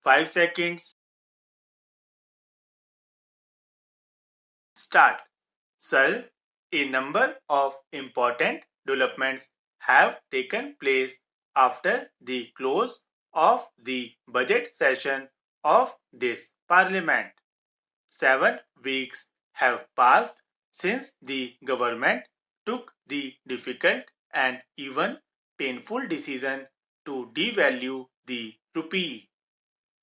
5 seconds. Start. Sir, a number of important developments have taken place after the close of the budget session of this parliament. 7 weeks have passed since the government took the difficult and even painful decision to devalue the rupee.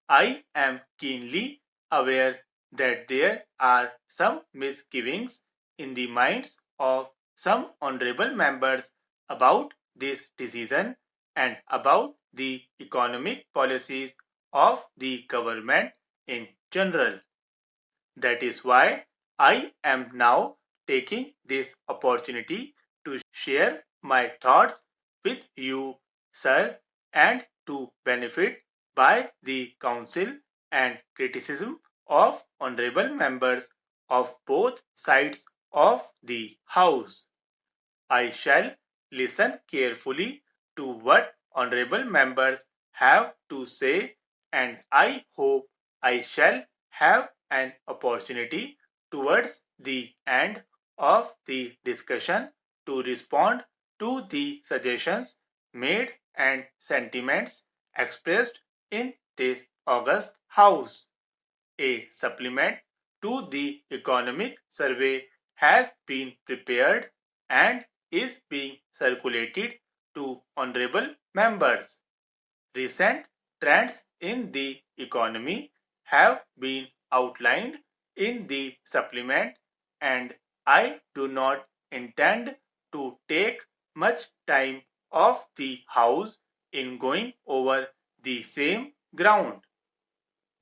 I am keenly aware that there are some misgivings in the minds of some honorable members about this decision and about the economic policies of the government in general. That is why I am now taking this opportunity to share my thoughts with you, sir, and to benefit by the counsel and criticism of honorable members of both sides of the house. I shall listen carefully to what honorable members have to say, and I hope I shall have an opportunity towards the end of the discussion to respond to the suggestions made and sentiments expressed in this august house. A supplement to the economic survey has been prepared and is being circulated to honorable members. Recent trends in the economy have been outlined in the supplement, and I do not intend to take much time of the house in going over the same ground.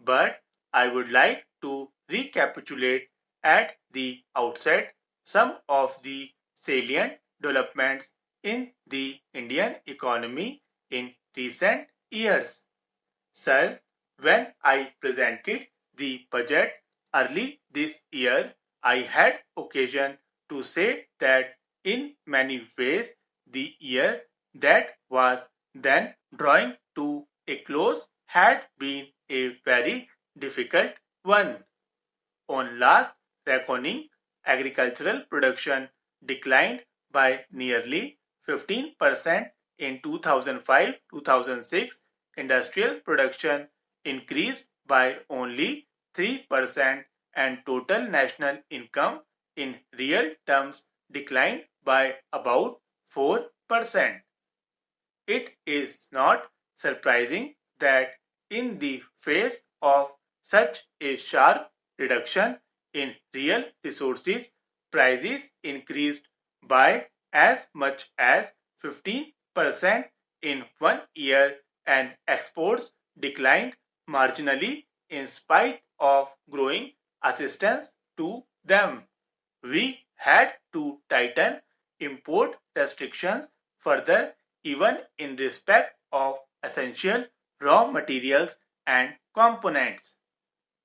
But I would like to recapitulate at the outset some of the salient developments in the Indian economy in recent years. Sir, when I presented the budget early this year, I had occasion to say that in many ways the year that was then drawing to a close had been a very difficult one. On last reckoning, agricultural production declined by nearly 15% in 2005-2006. Industrial production increased by only 3% and total national income in real terms declined by about 4%. It is not surprising that in the face of such a sharp reduction in real resources, prices increased by as much as 15% in 1 year and exports declined marginally in spite of growing assistance to them. We had to tighten import restrictions further even in respect of essential raw materials and components.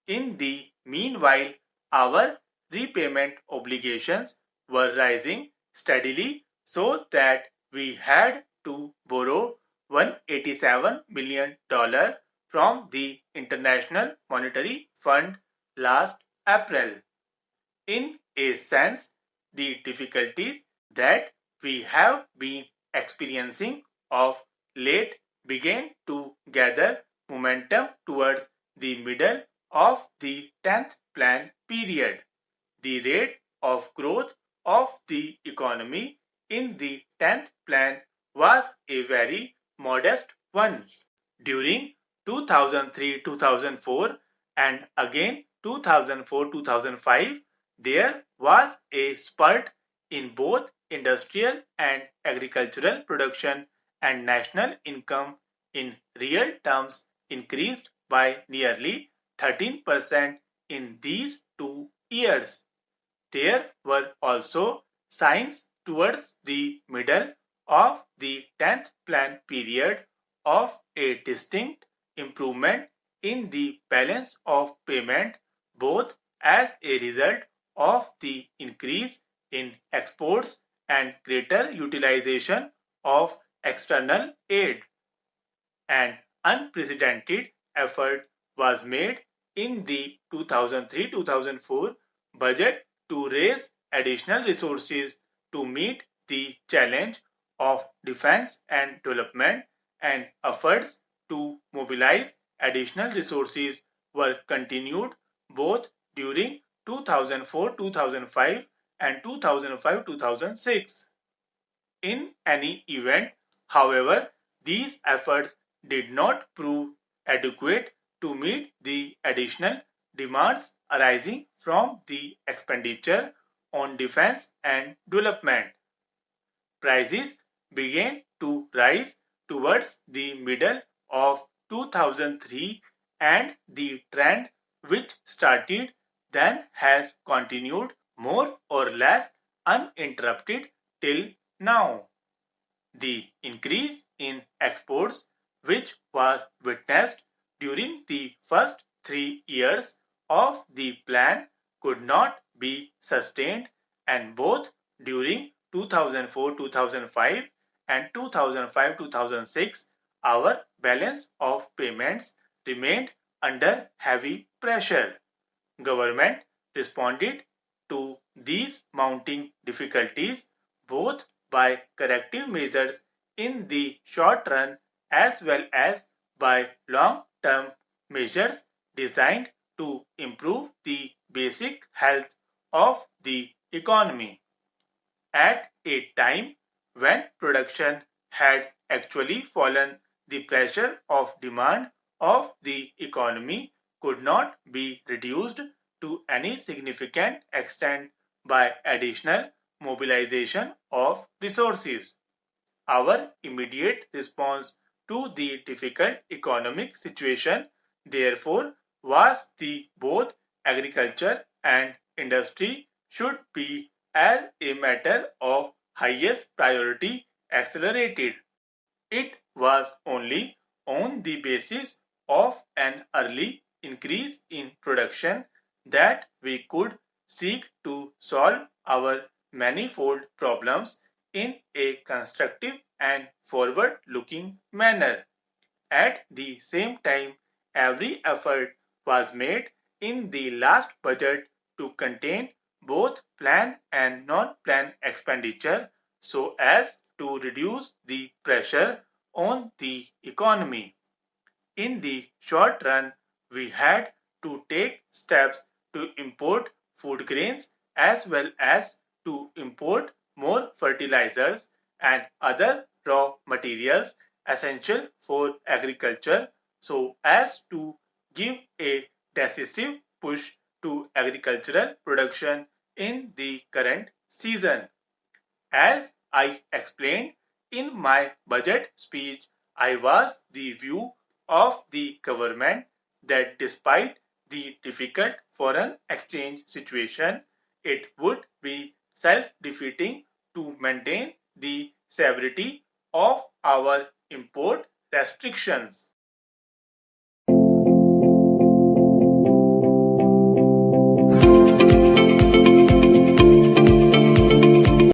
In the meanwhile, our repayment obligations were rising steadily so that we had to borrow $187 million from the International Monetary Fund last April. In a sense, the difficulties that we have been experiencing of late began to gather momentum towards the middle of the 10th plan period. The rate of growth of the economy in the 10th plan was a very modest one. During 2003-2004 and again 2004-2005, there was a spurt in both industrial and agricultural production, and national income in real terms increased by nearly 13% in these 2 years. There were also signs towards the middle of the 10th plan period of a distinct improvement in the balance of payment, both as a result of the increase in exports and greater utilization of external aid. An unprecedented effort was made in the 2003-2004 budget to raise additional resources to meet the challenge of defense and development, and efforts to mobilize additional resources were continued both during 2004-2005 and 2005-2006. In any event, however, these efforts did not prove adequate to meet the additional demands arising from the expenditure on defense and development. Prices began to rise towards the middle of 2003, and the trend which started then has continued more or less uninterrupted till now. The increase in exports, which was witnessed during the first 3 years of the plan, could not be sustained, and both during 2004-2005 and 2005-2006 our balance of payments remained under heavy pressure. Government responded to these mounting difficulties both by corrective measures in the short run as well as by long-term measures designed to improve the basic health of the economy. At a time when production had actually fallen, the pressure of demand of the economy could not be reduced to any significant extent by additional mobilization of resources. Our immediate response to the difficult economic situation, therefore, was the both agriculture and industry should be, as a matter of highest priority, accelerated. It was only on the basis of an early increase in production that we could seek to solve our manifold problems in a constructive and forward-looking manner. At the same time, every effort was made in the last budget to contain both plan and non-plan expenditure so as to reduce the pressure on the economy. In the short run, we had to take steps to import food grains as well as to import more fertilizers and other raw materials essential for agriculture so as to give a decisive push to agricultural production in the current season. As I explained in my budget speech, I was the view of the government that despite the difficult foreign exchange situation, it would be self-defeating to maintain the severity of our import restrictions.